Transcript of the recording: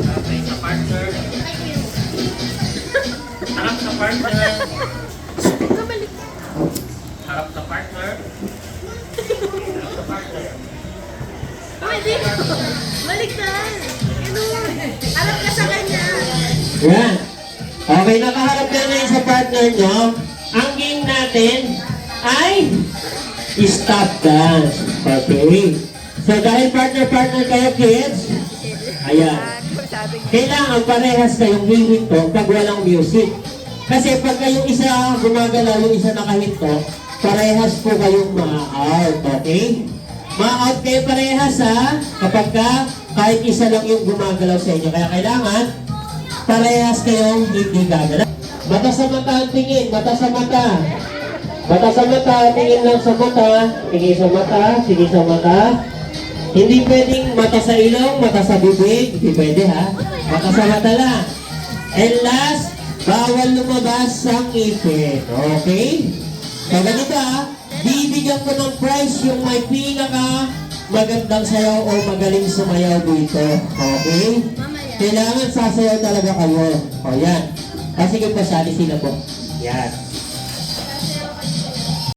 Okay, sa partner. Harap sa partner. Harap sa partner. Harap sa partner. Pwede. Baliktad. Ganun. Harap ka sa kanya. Yan. Okay, nakaharap na na sa partner nyo. Ang game natin ay stop dance. Okay. So dahil partner-partner kayo kids, ayan. Kailangan parehas kayong hihinto pag walang music. Kasi pag kayong isa gumagalaw, yung isa nakahinto, parehas po kayong ma-out. Okay? Ma-out kayo parehas ha, kapag kahit isa lang yung gumagalaw sa inyo. Kaya kailangan parehas kayong hindi gagalaw. Mata sa mata ang tingin, mata sa mata. Mata sa mata, tingin lang sa mata. Tingin sa mata, sige sa mata. Hindi pwedeng mata sa ilong, mata sa bibig. Hindi pwede ha. Mata sa mata lang. And last, bawal lumabas sa ngipin. Okay? So ganito ha. Bibigyan ko ng prize yung may pinaka magandang sayaw o magaling sumayaw dito. Okay? Kailangan sasayaw talaga kayo. O yan. Sige pa, sali sila po. Yan.